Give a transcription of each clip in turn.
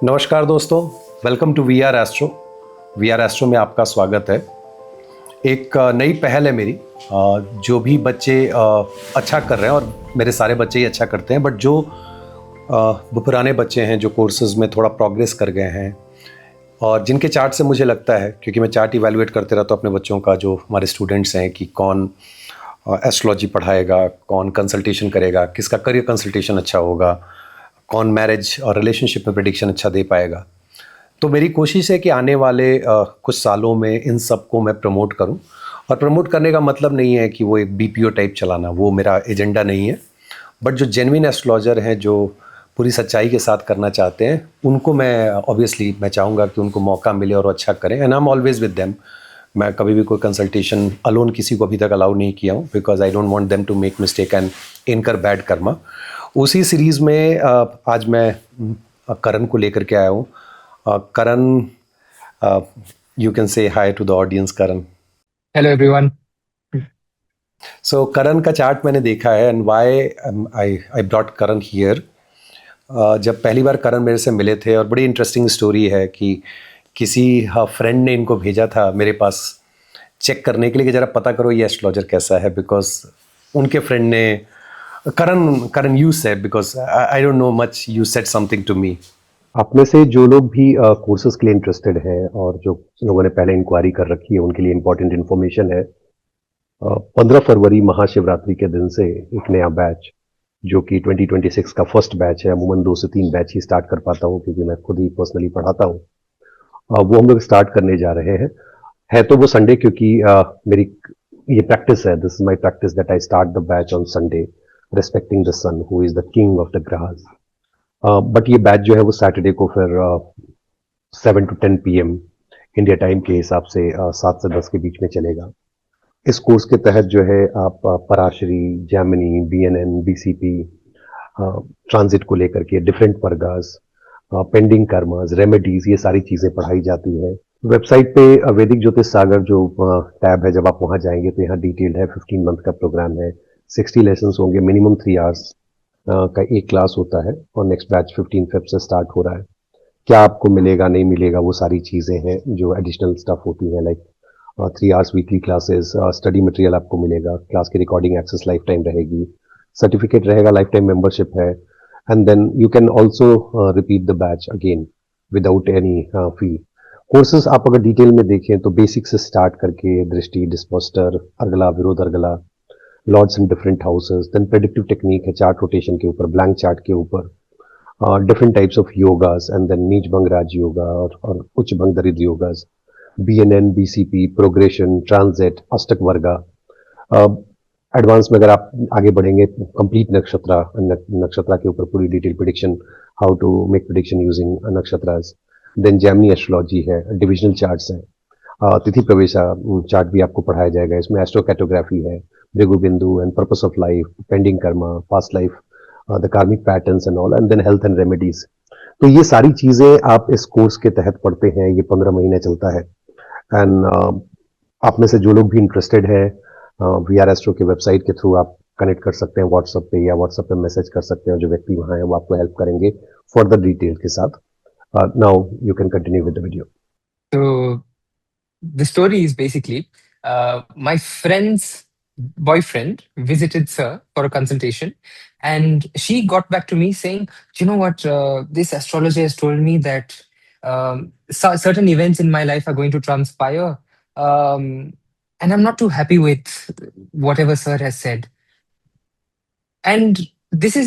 नमस्कार दोस्तों, welcome to V R Astro. V R Astro में आपका स्वागत है। एक नई पहल है मेरी। जो भी बच्चे अच्छा कर रहे हैं, और मेरे सारे बच्चे ही अच्छा करते हैं, बट जो वो पुराने बच्चे हैं जो कोर्सेज में थोड़ा प्रोग्रेस कर गए हैं और जिनके चार्ट से मुझे लगता है, क्योंकि मैं चार्ट इवैल्यूएट करते रहता हूँ अपने बच्चों का, जो हमारे स्टूडेंट्स हैं, कि कौन एस्ट्रोलॉजी पढ़ाएगा, कौन कंसल्टेशन करेगा, किसका करियर कंसल्टेशन अच्छा होगा, कौन मैरिज और रिलेशनशिप में प्रेडिक्शन अच्छा दे पाएगा। तो मेरी कोशिश है कि आने वाले कुछ सालों में इन सब को मैं प्रमोट करूं। और प्रमोट करने का मतलब नहीं है कि वो एक बीपीओ टाइप चलाना, वो मेरा एजेंडा नहीं है। बट जो जेन्युइन एस्ट्रोलॉजर हैं, जो पूरी सच्चाई के साथ करना चाहते हैं, उनको मैं ऑब्वियसली मैं चाहूँगा कि उनको मौका मिले और वो अच्छा करें। And I am always with them. मैं कभी भी कोई कंसल्टेशन अलोन किसी को अभी तक अलाउ नहीं किया हूँ, because I don't want them to make mistake and incur bad karma. उसी सीरीज़ में आज मैं करण को लेकर के आया हूँ। Karan, you can say hi to the audience, Karan. Hello everyone. So Karan का चार्ट मैंने देखा है, and why I brought Karan here. जब पहली बार करण मेरे से मिले थे, और बड़ी इंटरेस्टिंग स्टोरी है कि किसी फ्रेंड ने इनको भेजा था मेरे पास चेक करने के लिए कि ज़रा पता करो ये एस्ट्रोलॉजर कैसा है, बिकॉज उनके फ्रेंड ने Karan Karan you said, because I don't know much, you said something to me. आप में से जो लोग भी कोर्सेज के लिए इंटरेस्टेड हैं और जो लोगों ने पहले इंक्वायरी कर रखी है, उनके लिए इंपॉर्टेंट इन्फॉर्मेशन है। 15 फरवरी महाशिवरात्रि के दिन से एक नया बैच, जो कि 2026 का फर्स्ट बैच है, अमूमन 2 से 3 बैच ही स्टार्ट कर पाता हूँ क्योंकि मैं खुद ही पर्सनली पढ़ाता हूँ। वो हम लोग स्टार्ट करने जा रहे हैं। है तो वो संडे, क्योंकि मेरी ये प्रैक्टिस है, this is my practice that I start the batch on Sunday, respecting the sun who is the king of the grass. But ये बैच जो है वो सैटरडे को फिर 7 to 10 PM इंडिया टाइम के हिसाब से 7 से 10 के बीच में चलेगा। इस कोर्स के तहत जो है आप Parashari, Jaimini, BNN, BCP, transit को लेकर के different Vargas, pending karmas, remedies, ये सारी चीजें पढ़ाई जाती है। वेबसाइट पे वैदिक ज्योतिष सागर जो टैब है, जब आप वहां जाएंगे तो यहाँ डिटेल्ड है। 15 मंथ का प्रोग्राम है, 60 लेसन होंगे, मिनिमम 3 आवर्स का एक क्लास होता है, और नेक्स्ट बैच 15 फेब से स्टार्ट हो रहा है। क्या आपको मिलेगा नहीं मिलेगा वो सारी चीजें हैं जो एडिशनल स्टफ होती हैं, like 3 hours weekly classes, study material आपको मिलेगा, क्लास की रिकॉर्डिंग एक्सेस लाइफ टाइम रहेगी, सर्टिफिकेट रहेगा, लाइफ टाइम मेंबरशिप है, and then you can also repeat the batch again without any fee. Courses आप अगर डिटेल में देखें तो बेसिक से स्टार्ट करके दृष्टि, डिस्पोस्टर, अर्गला, विरोध अर्गला, lords in different houses, then predictive technique है चार्ट रोटेशन के ऊपर, ब्लैंक चार्ट के ऊपर, different types of yogas, and then नीच भंग राज योगा और उच्च भंग दरिद्र योगास, बीएनएन, बीसीपी, प्रोग्रेशन, ट्रांजिट, अष्टक वर्गा। एडवांस में अगर आप आगे बढ़ेंगे, कंप्लीट नक्षत्रा के ऊपर पूरी detail prediction, how to make prediction using nakshatras. Then Jaimini astrology है, डिविजनल चार्ट्स है, तिथि प्रवेशा चार्ट भी आपको पढ़ाया जाएगा। इसमें एस्ट्रो कैटोग्राफी है, Bhrigu Bindu and purpose of life, pending karma, past life, the karmic patterns and all, and then health and remedies. तो ये सारी चीजें आप इस कोर्स के तहत पढ़ते हैं। ये 15 महीने चलता है। एंड आप में से जो लोग भी इंटरेस्टेड है, वी आर एस्ट्रो के वेबसाइट के थ्रू आप कनेक्ट कर सकते हैं व्हाट्सएप पे, या व्हाट्सएप पे मैसेज कर सकते हैं। जो व्यक्ति वहां है वो आपको हेल्प करेंगे फर्दर डिटेल के साथ। Now you can continue with the video. So the story is basically my friend's boyfriend visited Sir for a consultation, and she got back to me saying, "You know what? This astrologer has told me that certain events in my life are going to transpire, um, and I'm not too happy with whatever Sir has said." And this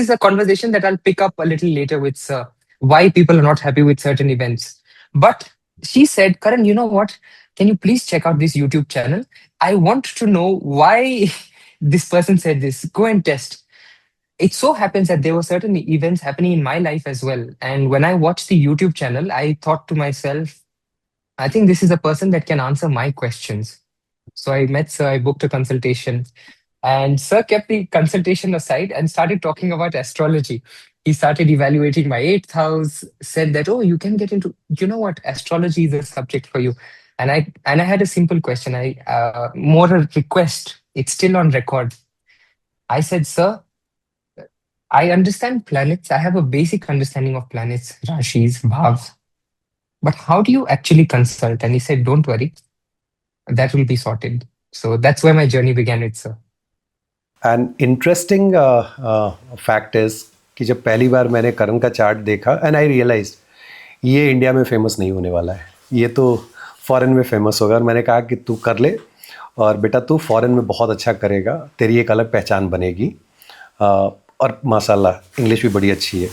is a conversation that I'll pick up a little later with Sir. Why people are not happy with certain events, but she said, Karan, you know what? Can you please check out this YouTube channel? I want to know why this person said this. Go and test. It so happens that there were certain events happening in my life as well. And when I watched the YouTube channel, I thought to myself, I think this is a person that can answer my questions. So I met Sir, I booked a consultation, and Sir kept the consultation aside and started talking about astrology. He started evaluating my eighth house, said that, oh, you can get into, you know what, astrology is a subject for you. And I had a simple question, more a request. It's still on record. I said, Sir, I understand planets. I have a basic understanding of planets, Rashis, Bhavs. But how do you actually consult? And he said, don't worry, that will be sorted. So that's where my journey began with sir. And interesting fact is कि जब पहली बार मैंने करण का chart देखा and I realise ये India में famous नहीं होने वाला है, ये तो फॉरेन में फेमस होगा। और मैंने कहा कि तू कर ले और बेटा तू फॉरेन में बहुत अच्छा करेगा, तेरी एक अलग पहचान बनेगी। और माशाल्लाह इंग्लिश भी बड़ी अच्छी है।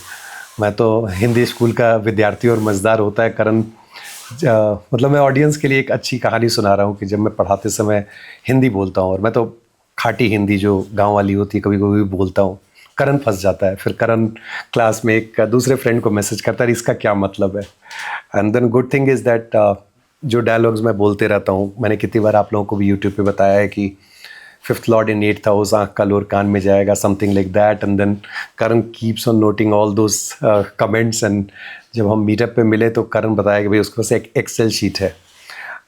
मैं तो हिंदी स्कूल का विद्यार्थी और मज़ेदार होता है करण। मतलब मैं ऑडियंस के लिए एक अच्छी कहानी सुना रहा हूँ कि जब मैं पढ़ाते समय हिंदी बोलता हूँ, और मैं तो खाटी हिंदी जो गांव वाली होती है कभी कभी बोलता हूँ, करण फंस जाता है। फिर करण क्लास में एक दूसरे फ्रेंड को मैसेज करता है इसका क्या मतलब है। And then good thing is that जो डायलॉग्स मैं बोलते रहता हूँ, मैंने कितनी बार आप लोगों को भी यूट्यूब पे बताया है कि 5th लॉर्ड इन 8th हाउस, आँख का लोर कान में जाएगा, something like that. And then Karan keeps on noting all those comments. And जब हम मीटअप पे मिले तो करण बताया कि भाई उसके पास एक एक्सेल शीट है।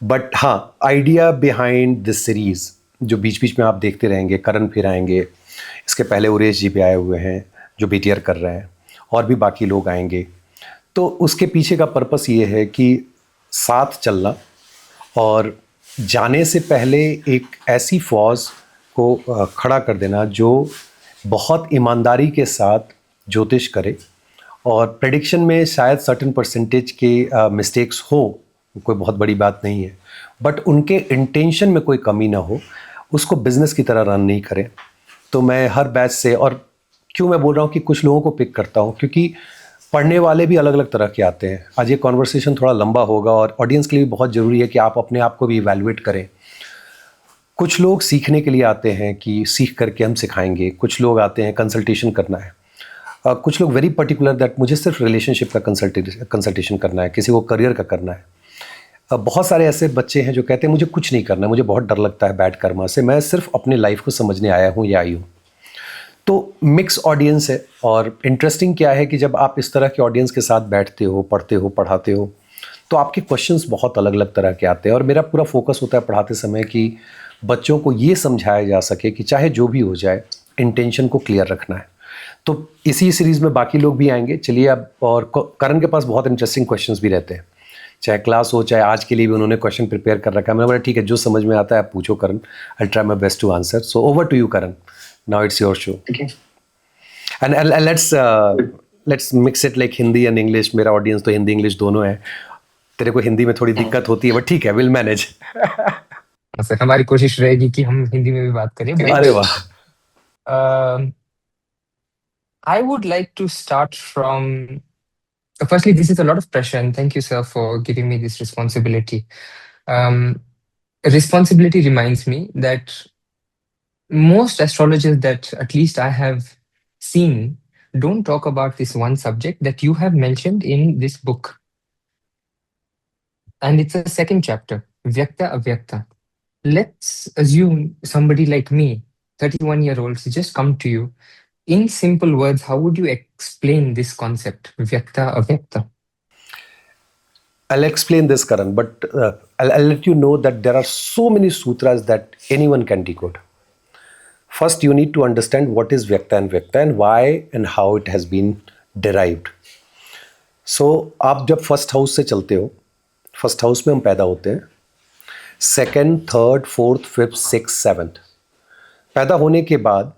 बट हाँ, आइडिया बिहाइंड दिस सीरीज़ जो बीच बीच में आप देखते रहेंगे, करण फिर आएंगे, इसके पहले उरेश जी भी आए हुए हैं जो बीटीआर कर रहे हैं, और भी बाकी लोग आएंगे। तो उसके पीछे का पर्पस ये है कि साथ चलना और जाने से पहले एक ऐसी फौज को खड़ा कर देना जो बहुत ईमानदारी के साथ ज्योतिष करे। और प्रेडिक्शन में शायद सर्टेन परसेंटेज के मिस्टेक्स हो, कोई बहुत बड़ी बात नहीं है, बट उनके इंटेंशन में कोई कमी ना हो, उसको बिज़नेस की तरह रन नहीं करें। तो मैं हर बैच से, और क्यों मैं बोल रहा हूँ कि कुछ लोगों को पिक करता हूँ, क्योंकि पढ़ने वाले भी अलग अलग तरह के आते हैं। आज ये कॉन्वर्सेशन थोड़ा लंबा होगा और ऑडियंस के लिए भी बहुत ज़रूरी है कि आप अपने आप को भी इवैल्यूएट करें। कुछ लोग सीखने के लिए आते हैं कि सीख करके हम सिखाएंगे, कुछ लोग आते हैं कंसल्टेशन करना है, कुछ लोग वेरी पर्टिकुलर दैट मुझे सिर्फ रिलेशनशिप का कंसल्टेशन करना है, किसी को करियर का करना है। बहुत सारे ऐसे बच्चे हैं जो कहते हैं मुझे कुछ नहीं करना, मुझे बहुत डर लगता है बैड कर्मा से, मैं सिर्फ अपने लाइफ को समझने आया हूँ या आई हूँ। तो मिक्स ऑडियंस है। और इंटरेस्टिंग क्या है कि जब आप इस तरह के ऑडियंस के साथ बैठते हो, पढ़ते हो, पढ़ाते हो, तो आपके क्वेश्चंस बहुत अलग अलग तरह के आते हैं। और मेरा पूरा फोकस होता है पढ़ाते समय कि बच्चों को ये समझाया जा सके कि चाहे जो भी हो जाए, इंटेंशन को क्लियर रखना है। तो इसी सीरीज़ में बाकी लोग भी आएंगे। चलिए अब, और करण के पास बहुत इंटरेस्टिंग क्वेश्चंस भी रहते हैं, चाहे क्लास हो चाहे आज के लिए भी उन्होंने क्वेश्चन प्रिपेयर कर रखा है। मैंने बोला ठीक है, जो समझ में आता है आप पूछो Karan, I try my best to answer. So over to you Karan, now it's your show. And let's mix it like Hindi and English. मेरा ऑडियंस तो हिंदी इंग्लिश दोनों है, तेरे को हिंदी में थोड़ी दिक्कत होती है, बट ठीक है, विल मैनेज। सर हमारी कोशिश रहेगी कि हम हिंदी में भी बात करें। अरे वाह। I would like to start from. Firstly, this is a lot of pressure, and thank you, sir, for giving me this responsibility. Um, responsibility reminds me that most astrologers that at least I have seen don't talk about this one subject that you have mentioned in this book. And it's a second chapter, Vyakta Avyakta. Let's assume somebody like me, 31-year-olds, just come to you. In simple words, how would you explain this concept, Vyakta Avyakta? I'll explain this, Karan, but I'll let you know that there are so many sutras that anyone can decode. First, you need to understand what is Vyakta and why and how it has been derived. So, आप जब first house से चलते हो, first house में हम पैदा होते हैं, second, third, fourth, fifth, six, seventh. पैदा होने के बाद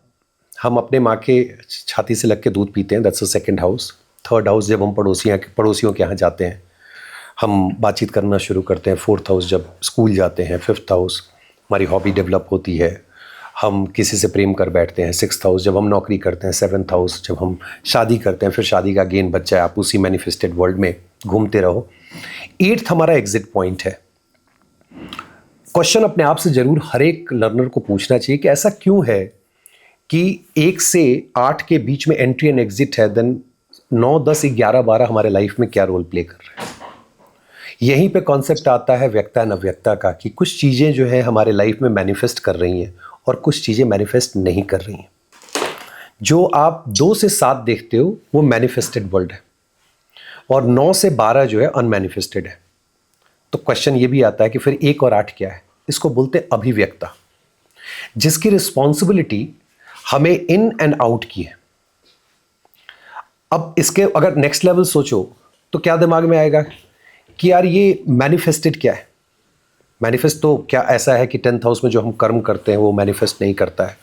हम अपने माँ के छाती से लग के दूध पीते हैं, that's the second house. Third house जब हम पड़ोसियों के यहाँ जाते हैं, हम बातचीत करना शुरू करते हैं। फोर्थ हाउस जब स्कूल जाते हैं। फिफ्थ हाउस हमारी हॉबी डेवलप होती है, हम किसी से प्रेम कर बैठते हैं। सिक्स्थ हाउस जब हम नौकरी करते हैं। सेवन्थ हाउस जब हम शादी करते हैं, फिर शादी का गेन बच्चा है, आप उसी मैनिफेस्टेड वर्ल्ड में घूमते रहो। एट्थ हमारा एग्जिट पॉइंट है। क्वेश्चन अपने आप से जरूर हर एक लर्नर को पूछना चाहिए कि ऐसा क्यों है कि 1 से 8 के बीच में एंट्री एंड एग्जिट है, देन 9, 10, 11, 12 हमारे लाइफ में क्या रोल प्ले कर रहे हैं। यहीं पे कॉन्सेप्ट आता है व्यक्ता एंड अव्यक्ता का, कि कुछ चीज़ें जो है हमारे लाइफ में मैनिफेस्ट कर रही हैं और कुछ चीज़ें मैनिफेस्ट नहीं कर रही हैं। जो आप 2 से 7 देखते हो वो मैनिफेस्टेड वर्ल्ड है, और 9 से 12 जो है अनमैनिफेस्टेड है। तो क्वेश्चन ये भी आता है कि फिर 1 और 8 क्या है। इसको बोलते हैं अभिव्यक्ता, जिसकी रिस्पॉन्सिबिलिटी हमें इन एंड आउट की है। अब इसके अगर नेक्स्ट लेवल सोचो तो क्या दिमाग में आएगा कि यार ये मैनिफेस्टेड क्या है? मैनिफेस्ट तो क्या ऐसा है कि 10th हाउस में जो हम कर्म करते हैं वो मैनिफेस्ट नहीं करता है?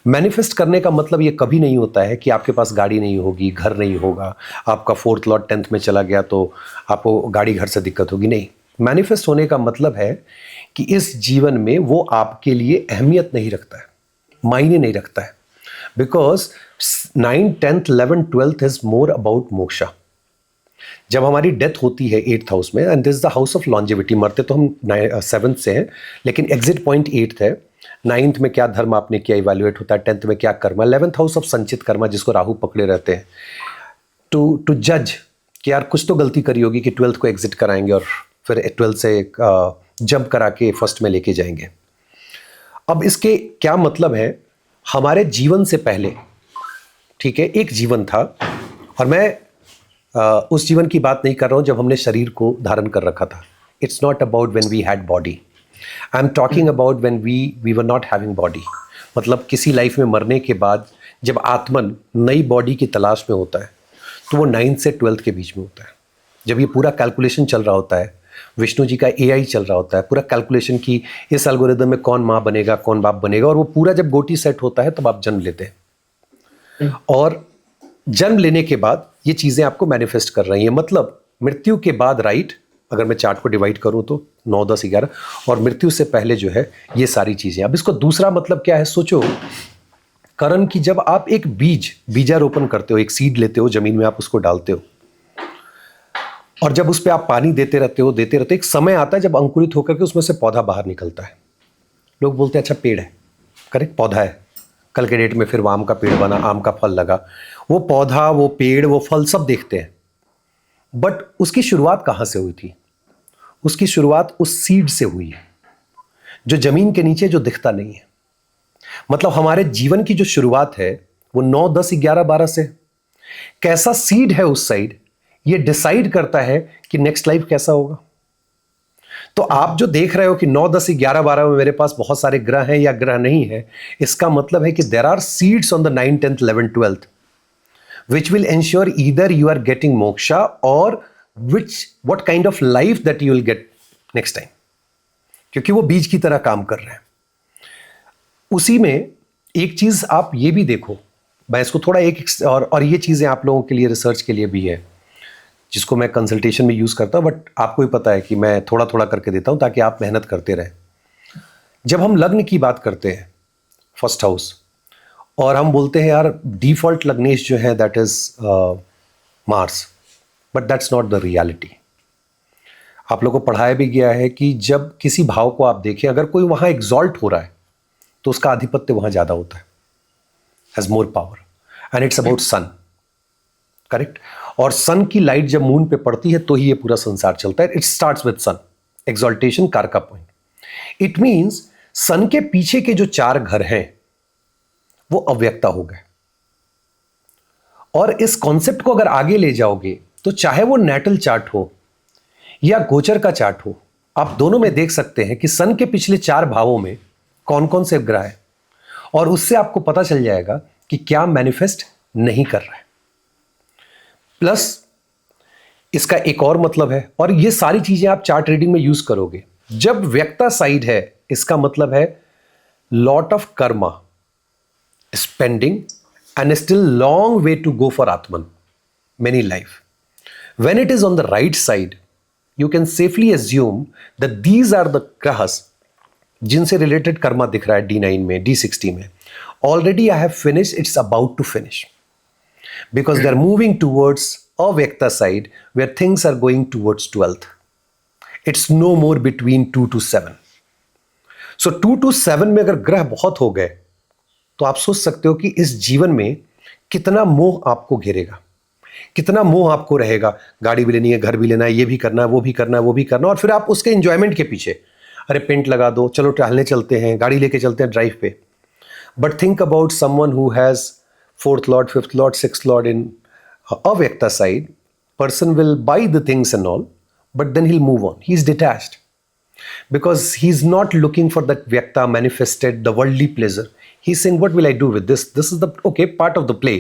मैनिफेस्ट करने का मतलब ये कभी नहीं होता है कि आपके पास गाड़ी नहीं होगी, घर नहीं होगा, आपका 4th लॉर्ड 10th में चला गया तो आपको गाड़ी घर से दिक्कत होगी। नहीं, मैनिफेस्ट होने का मतलब है कि इस जीवन में वो आपके लिए अहमियत नहीं रखता है, मायने नहीं रखता है। Because 9, 10th, 11, 12th is more about moksha. जब हमारी डेथ होती है 8th हाउस में, and this is the house of longevity, मरते तो हम 7th से हैं, लेकिन एग्जिट पॉइंट 8th है। 9th में क्या धर्म आपने किया इवैल्यूएट होता है, 10th में क्या कर्मा, 11th हाउस ऑफ संचित कर्मा जिसको राहु पकड़े रहते हैं, टू जज कि यार कुछ तो गलती करी होगी कि 12th को एग्जिट कराएंगे और फिर 12th से जंप करा के फर्स्ट में लेके जाएंगे। अब इसके क्या मतलब है? हमारे जीवन से पहले, ठीक है, एक जीवन था, और मैं उस जीवन की बात नहीं कर रहा हूं जब हमने शरीर को धारण कर रखा था। It's not about when we had body, I am talking about when we were not having body. मतलब किसी लाइफ में मरने के बाद जब आत्मन नई बॉडी की तलाश में होता है तो वो 9th से 12th के बीच में होता है। जब ये पूरा कैलकुलेशन चल रहा होता है, विष्णु जी का AI चल रहा होता है, पूरा कैलकुलेशन की इस एल्गोरिदम में कौन माँ बनेगा, कौन बाप बनेगा, और वो पूरा जब गोटी सेट होता है तब आप जन्म लेते हैं। और जन्म लेने के बाद ये चीज़ें आपको मैनिफेस्ट कर रही हैं। मतलब मृत्यु के बाद, राइट, अगर मैं चार्ट को डिवाइड करूं तो 9, 10, 11, और मृत्यु से पहले जो है ये सारी चीज़ें। अब इसको दूसरा मतलब क्या है सोचो। कर्म की जब आप एक बीजारोपण करते हो, एक सीड लेते हो, जमीन में आप उसको डालते हो, और जब उस पर आप पानी देते रहते हो, एक समय आता है जब अंकुरित होकर के उसमें से पौधा बाहर निकलता है। लोग बोलते हैं अच्छा पेड़ है, करेक्ट, पौधा है, कल के डेट में फिर वो आम का पेड़ बना, आम का फल लगा। वो पौधा, वो पेड़, वो फल सब देखते हैं, बट उसकी शुरुआत कहाँ से हुई थी? उसकी शुरुआत उस सीड से हुई है जो जमीन के नीचे, जो दिखता नहीं है। मतलब हमारे जीवन की जो शुरुआत है वो 9, 10, 11, 12 से। कैसा सीड है उस साइड, ये डिसाइड करता है कि नेक्स्ट लाइफ कैसा होगा। तो आप जो देख रहे हो कि 9, 10, 11, 12 में मेरे पास बहुत सारे ग्रह हैं या ग्रह नहीं है, इसका मतलब है कि there are seeds on the 9, 10th, 11, 12th which will ensure either you are getting moksha or what kind of life that you will get next time, क्योंकि वो बीज की तरह काम कर रहे हैं। उसी में एक चीज आप ये भी देखो, मैं इसको थोड़ा और ये चीजें आप लोगों के लिए, रिसर्च के लिए भी है, जिसको मैं कंसल्टेशन में यूज करता हूं, बट आपको ही पता है कि मैं थोड़ा थोड़ा करके देता हूं ताकि आप मेहनत करते रहें। जब हम लग्न की बात करते हैं, फर्स्ट हाउस, और हम बोलते हैं यार डिफॉल्ट लग्नेश जो है that is Mars, but that's not the reality. आप लोगों को पढ़ाया भी गया है कि जब किसी भाव को आप देखें, अगर कोई वहां एग्जॉल्ट हो रहा है तो उसका आधिपत्य वहां ज्यादा होता है, has more power, and it's about sun, correct. और सन की लाइट जब मून पे पड़ती है तो ही ये पूरा संसार चलता है। It starts with sun, exaltation, karaka point. It means sun के पीछे के जो 4 घर हैं वो अव्यक्ता हो गए। और इस कॉन्सेप्ट को अगर आगे ले जाओगे तो चाहे वो नेटल चार्ट हो या गोचर का चार्ट हो, आप दोनों में देख सकते हैं कि सन के पिछले 4 भावों में कौन कौन से ग्रह है, और उससे आपको पता चल जाएगा कि क्या मैनिफेस्ट नहीं कर रहा है। प्लस इसका एक और मतलब है, और ये सारी चीजें आप चार्ट रीडिंग में यूज करोगे। जब व्यक्ता साइड है, इसका मतलब है lot of Karma spending and still long way to go for Atman, many life. When it is on the right side, you can safely assume that these are the grahas जिनसे related Karma दिख रहा है D9 में, D60 में। Already I have finished, it's about to finish. Because they are moving towards a Vyakta side where things are going towards 12th. It's no more between 2 to 7. So 2 to 7 में अगर ग्रह बहुत हो गए तो आप सोच सकते हो कि इस जीवन में कितना मोह आपको घेरेगा, कितना मोह आपको रहेगा। गाड़ी भी लेनी है, घर भी लेना है, ये भी करना है, वो भी करना है, वो भी करना है, और फिर आप उसके एंजॉयमेंट के पीछे, अरे पेंट लगा दो, चलो टहलने चलते हैं, गाड़ी लेके चलते हैं ड्राइव पे। But think about someone who has 4th lord, 5th lord, 6th lord in avyakta side. Person will buy the things and all, but then he will move on, he is detached, because he's not looking for that vyakta manifested, the worldly pleasure. He's saying, what will I do with this? This is the okay part of the play.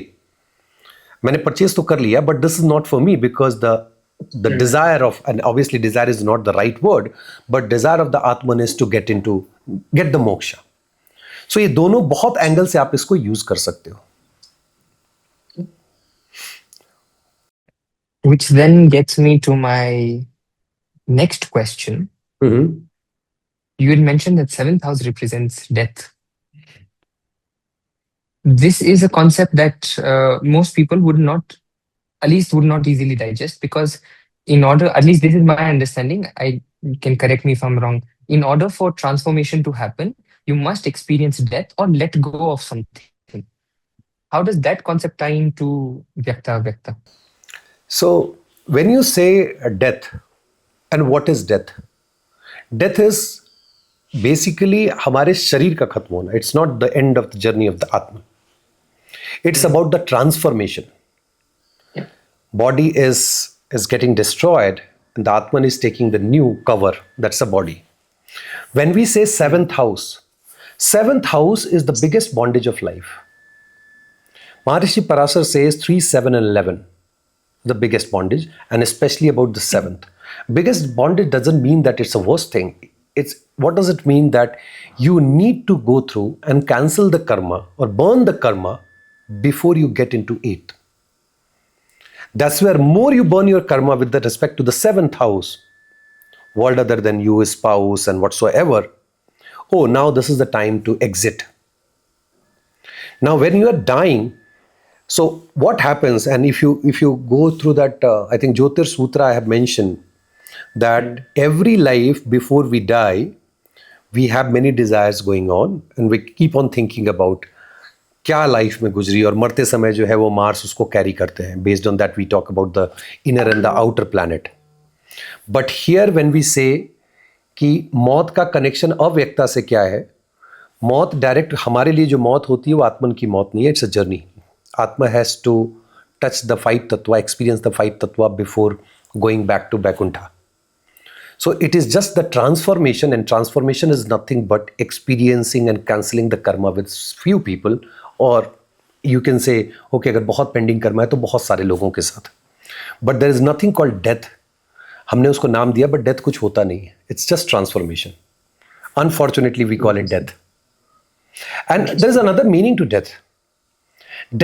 मैंने purchase तो कर लिया, but this is not for me because the desire of, and obviously desire is not the right word, but desire of the atman is to get the moksha. So ये दोनों बहुत angle से आप इसको यूज कर सकते हो. Which then gets me to my next question. You had mentioned that seventh house represents death. This is a concept that most people would not easily digest, because in order, at least this is my understanding, I can correct me if I'm wrong, in order for transformation to happen, you must experience death or let go of something. How does that concept tie into Vyakta? So when you say death, and what is death? Death is basically हमारे शरीर का खत्म होना. It's not the end of the journey of the Atman. It's about the transformation. Body is getting destroyed, and the Atman is taking the new cover. That's the body. When we say seventh house is the biggest bondage of life. Maharishi Parasar says 3, 7 and 11, the biggest bondage, and especially about the seventh. Biggest bondage doesn't mean that it's a worst thing. It's what does it mean? That you need to go through and cancel the karma or burn the karma before you get into 8th. That's where more you burn your karma with respect to the 7th house, world other than you, spouse and whatsoever. Oh, now this is the time to exit. Now when you are dying, so what happens, and if you go through that, I think Jyotir Sutra I have mentioned that every life before we die, we have many desires going on, and we keep on thinking about क्या life में गुजरी, और मरते समय जो है वो Mars उसको कैरी करते हैं. Based on that we talk about the inner and the outer planet. But here when we say कि मौत का कनेक्शन अव्यक्ता से क्या है, मौत डायरेक्ट हमारे लिए जो मौत होती है वो आत्मन की मौत नहीं है. It's a journey. Atma has to touch the 5 tattva, experience the 5 tattva before going back to Vaikuntha. So it is just the transformation, and transformation is nothing but experiencing and cancelling the karma with few people, or you can say, okay, अगर बहुत pending karma है तो बहुत सारे लोगों के साथ. But there is nothing called death. हमने उसको नाम दिया, but death कुछ होता नहीं है. It's just transformation. Unfortunately, we call it death. And there is another meaning to death.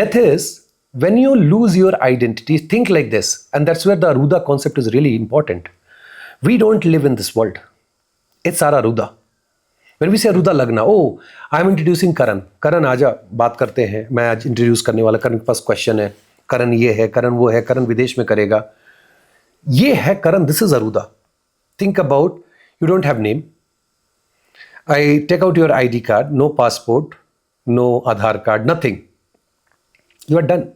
Death is when you lose your identity. Think like this, and that's where the Aruda concept is really important. We don't live in this world. It's our Aruda. When we say Aruda Lagna, oh, I'm introducing Karan. Karan आजा, बात करते हैं. मैं आज introduce करने वाला. करण के पास question है. करण ये है, करण वो है, करण विदेश में करेगा. ये है करण. This is Aruda. Think about, you don't have name. I take out your ID card, no passport, no Aadhaar card, nothing. You are done.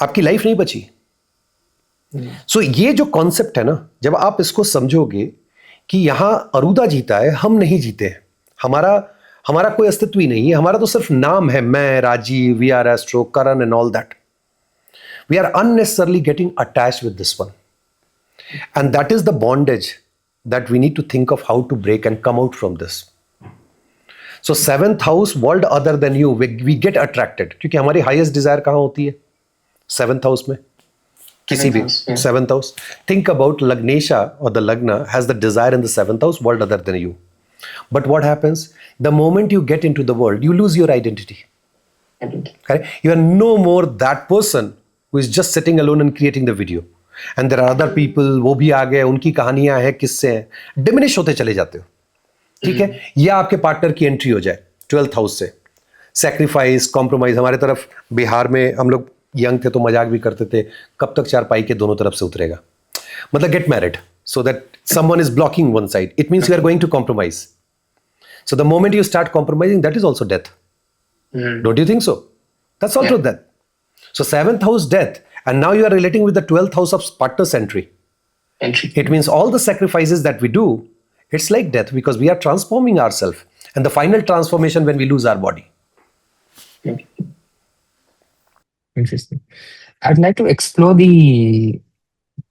आपकी लाइफ नहीं बची. सो ये जो कॉन्सेप्ट है ना, जब आप इसको समझोगे कि यहां अरूदा जीता है, हम नहीं जीते हैं. हमारा कोई अस्तित्व ही नहीं है. हमारा तो सिर्फ नाम है. मैं, Rajiv, V R Astro, Karan and all that. We are unnecessarily getting attached with this one, and that is the bondage that we need to think of how to break and come out from this. So 7th house, world other than you, we get attracted. क्योंकि हमारी highest Dzire कहां होती है? 7th house में. किसी भी 7th house. Think about Lagnesha, or the Lagna has the desire in the 7th house, world other than you. But what happens? The moment you get into the world, you lose your identity. Okay? You are no more that person who is just sitting alone and creating the video. And there are other people, वो भी आ गए, उनकी कहानियां हैं, किस्से हैं. Diminish होते चले जाते हो. ठीक है? या आपके पार्टनर की एंट्री हो जाए 12th हाउस से. Sacrifice, compromise. हमारे तरफ बिहार में हम लोग यंग थे तो मजाक भी करते थे, कब तक चारपाई के दोनों तरफ से उतरेगा. मतलब get married so that someone is blocking one side. It means you are going to compromise. So the moment you start compromising, that is also death. Don't you think so? That's also death. So 7th house death, and now you are relating with the 12th house of partner's entry. It means all the sacrifices that we do, it's like death, because we are transforming ourselves, and the final transformation when we lose our body. Interesting. I'd like to explore the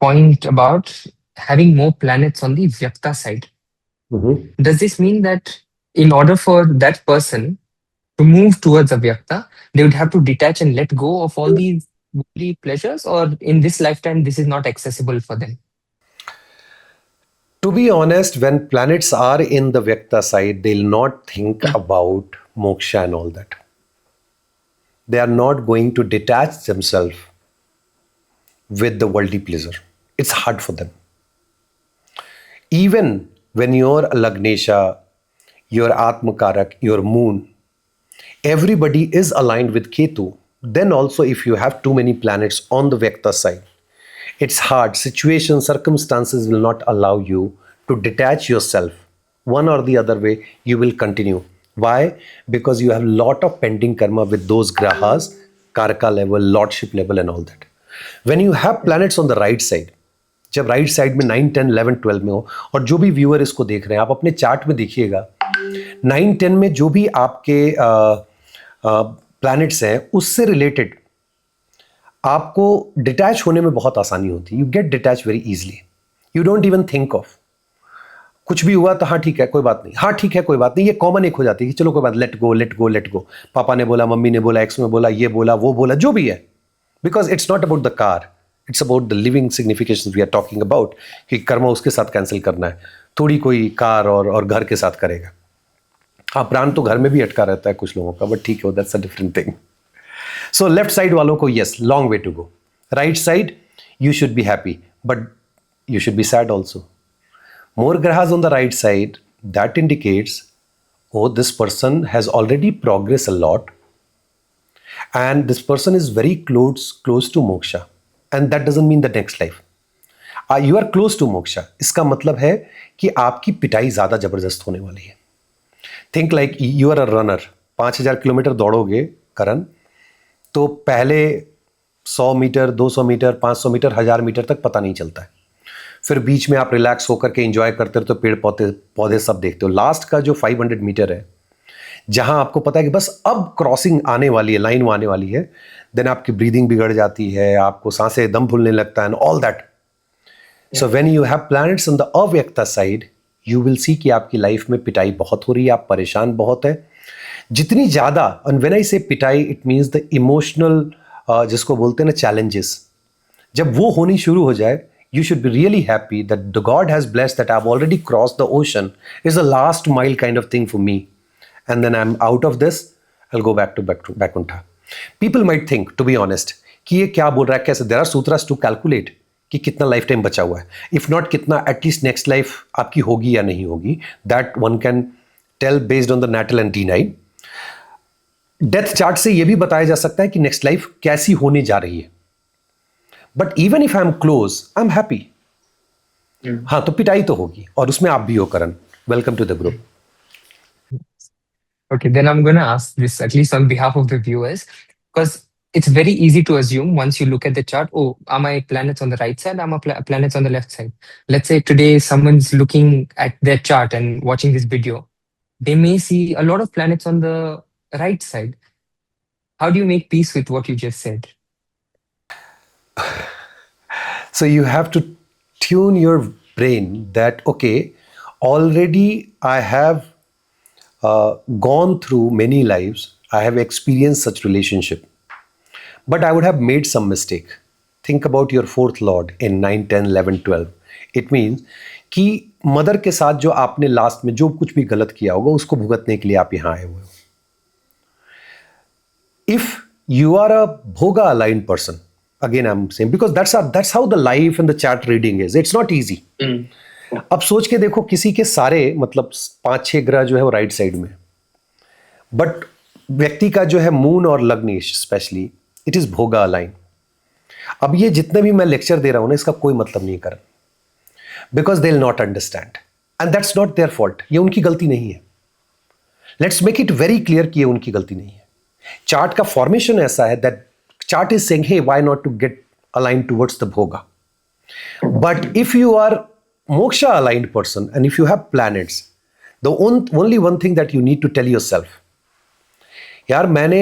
point about having more planets on the Vyakta side. Does this mean that in order for that person to move towards Avyakta, they would have to detach and let go of all these worldly pleasures, or in this lifetime, this is not accessible for them? To be honest, when planets are in the Vyakta side, they'll not think about moksha and all that. They are not going to detach themselves with the worldly pleasure. It's hard for them. Even when your Lagnesha, your Atmakarak, your moon, everybody is aligned with Ketu, then also if you have too many planets on the Vyakta side, it's hard. Situations, circumstances will not allow you to detach yourself. One or the other way, you will continue. Why? Because you have lot of pending karma with those grahas, karaka level, lordship level and all that. When you have planets on the right side, जब right side में 9, 10, 11, 12 में हो, और जो भी viewer इसको देख रहे हैं, आप अपने चार्ट में देखिएगा 9, 10 में जो भी आपके प्लैनेट्स हैं उससे रिलेटेड आपको डिटैच होने में बहुत आसानी होती है. You get detach very easily. You don't even think of कुछ भी हुआ तो हाँ ठीक है कोई बात नहीं, हाँ ठीक है कोई बात नहीं, ये कॉमन एक हो जाती है कि चलो कोई बात, let go let go let go. पापा ने बोला, मम्मी ने बोला, एक्स ने बोला, ये बोला, वो बोला, जो भी है. Because it's not about the car, it's about the living signification we are talking about, कि कर्म उसके साथ कैंसिल करना है, थोड़ी कोई कार और घर के साथ करेगा. हाँ, प्राण तो घर में भी अटका रहता है कुछ लोगों का, बट ठीक है, that's a different thing. So left side वालों को yes, long way to go. Right side you should be happy, but you should be sad also. More grahas on the right side, that indicates, oh, this person has already progressed a lot and this person is very close to moksha, and that doesn't mean the next life. You are close to moksha. इसका मतलब है कि आपकी पिटाई ज़्यादा ज़बरदस्त होने वाली है. Think like you are a runner. 5000 kilometre दौड़ोगे करण, तो पहले 100 मीटर, 200 मीटर, 500 मीटर, 1000 मीटर तक पता नहीं चलता है. फिर बीच में आप रिलैक्स होकर के एंजॉय करते हो तो पेड़ पौधे सब देखते हो. लास्ट का जो 500 मीटर है, जहां आपको पता है कि बस अब क्रॉसिंग आने वाली है, लाइन आने वाली है, देन आपकी ब्रीदिंग बिगड़ जाती है, आपको सांसें दम फूलने लगता है and all that. So when you have planets on the avyakta side, you will see कि आपकी लाइफ में पिटाई बहुत हो रही है, आप परेशान बहुत है. जितनी ज़्यादा, एंड व्हेन आई से पिटाई, इट मीन्स द इमोशनल, जिसको बोलते हैं ना चैलेंजेस, जब वो होनी शुरू हो जाए, you should be really happy that the God has blessed that I've already crossed the ocean. It's a last mile kind of thing for me. And then I'm out of this, I'll go back to Vaikuntha. People might think, to be honest, कि ये क्या बोल रहा है, कैसे? There are sutras to calculate कि कितना life time बचा हुआ है. If not कितना, at least next life आपकी होगी या नहीं होगी. That one can tell based on the natal and D9. Death chart से ये भी बताया जा सकता है कि नेक्स्ट लाइफ कैसी होने जा रही है. But even if I am close, I am happy. हाँ, तो पिटाई तो होगी, और उसमें आप भी हो Karan. Welcome to the group. Okay, then I'm going to ask this at least on behalf of the viewers, because it's very easy to assume once you look at the chart, oh, are my planets on the right side? Are my planets on the left side? Let's say today someone's looking at their chart and watching this video. They may see a lot of planets on the right side. How do you make peace with what you just said? So you have to tune your brain that, okay, already I have gone through many lives, I have experienced such relationship, but I would have made some mistake. Think about your fourth lord in 9, 10, 11, 12. It means कि mother के साथ जो आपने last में जो कुछ भी गलत किया होगा, उसको भुगतने के लिए आप यहाँ आए हुए हो. If you are a bhoga aligned person, again I'm saying, because that's how the life and the chart reading is. It's not easy. अब सोच के देखो, किसी के सारे मतलब 5-6 ग्रह जो है वो राइट साइड में, बट व्यक्ति का जो है मून और लग्नेश स्पेशली, इट इज भोगा अलाइन. अब ये जितने भी मैं लेक्चर दे रहा हूं ना, इसका कोई मतलब नहीं कर, because they will not understand, and that's not their fault. ये उनकी गलती नहीं है. Let's make it very clear कि ये उनकी गलती नहीं है. चार्ट का फॉर्मेशन ऐसा है that chart is saying, hey, why not to get aligned towards the bhoga? But if you are moksha aligned person and if you have planets, the only one thing that you need to tell yourself, यार मैंने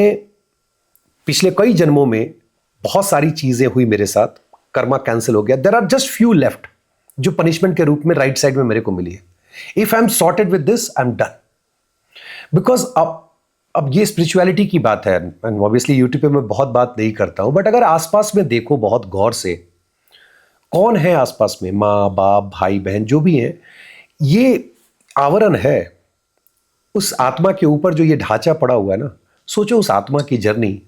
पिछले कई जन्मों में बहुत सारी चीजें हुई मेरे साथ, कर्मा कैंसिल हो गया. There are just few left जो पनिशमेंट के रूप में राइट साइड में मेरे को मिली है. If I am sorted with this, I am done. Because अब अब ये स्पिरिचुअलिटी की बात है एंड ऑब्वियसली यूट्यूब पे मैं बहुत बात नहीं करता हूँ, बट अगर आसपास में देखो बहुत गौर से, कौन है आसपास में, माँ बाप भाई बहन जो भी हैं, ये आवरण है उस आत्मा के ऊपर जो ये ढांचा पड़ा हुआ है ना। सोचो उस आत्मा की जर्नी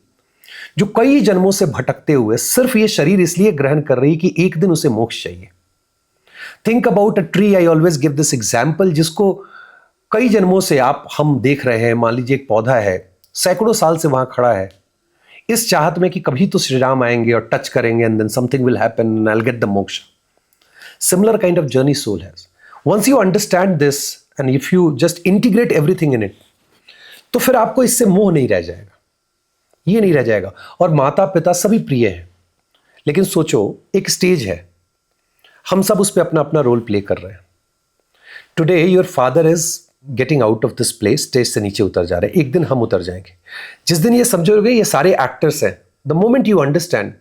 जो कई जन्मों से भटकते हुए सिर्फ ये शरीर इसलिए ग्रहण कर रही कि एक दिन उसे मोक्ष चाहिए। Think about a tree, I always give this example, जिसको कई जन्मों से हम देख रहे हैं। मान लीजिए एक पौधा है, सैकड़ों साल से वहां खड़ा है, इस चाहत में कि कभी तो श्री राम आएंगे और टच करेंगे and then something will happen and I will get the moksha. Similar kind of journey soul has. Once you understand this and if you just integrate everything in it, तो फिर आपको इससे मोह नहीं रह जाएगा, ये नहीं रह जाएगा। और माता पिता सभी प्रिय हैं, लेकिन सोचो एक स्टेज है, हम सब उस पर अपना अपना रोल प्ले कर रहे हैं। Today your father is getting out of this place, stage से नीचे उतर जा रहे हैं, एक दिन हम उतर जाएंगे। जिस दिन ये समझोगे ये सारे एक्टर्स हैं, the moment you understand,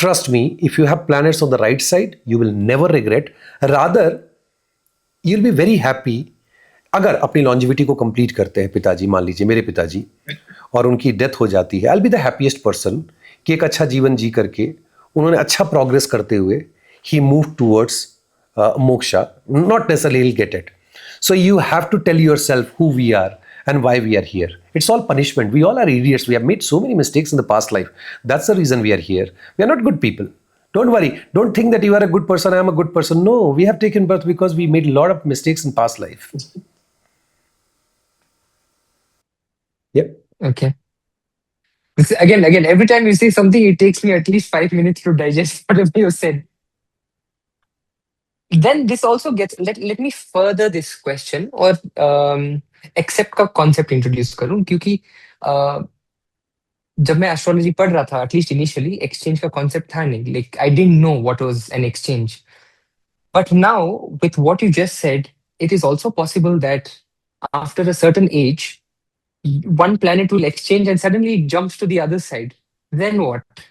trust me, if you have planets on the right side, you will never regret. Rather, you'll be very happy. अगर अपनी लॉन्जिविटी को कंप्लीट करते हैं पिताजी, मान लीजिए मेरे पिताजी, और उनकी डेथ हो जाती है, I will be the happiest person कि एक अच्छा जीवन जी करके उन्होंने अच्छा प्रोग्रेस करते हुए he move towards moksha, not necessarily get it. So you have to tell yourself who we are and why we are here. It's all punishment. We all are idiots. We have made so many mistakes in the past life. That's the reason we are here. We are not good people. Don't worry. Don't think that you are a good person, I am a good person. No, we have taken birth because we made a lot of mistakes in past life. Yep. Okay. Again, every time you say something, it takes me at least 5 minutes to digest whatever you said. Then this also gets, let me further this question और accept का concept introduce करूं, क्योंकि जब मैं astrology पढ़ रहा था, at least initially exchange का कॉन्सेप्ट था नहीं, like I didn't know what was an exchange. But now with what you just said, it is also possible that after a certain age one planet will exchange and suddenly it jumps to the other side. Then what?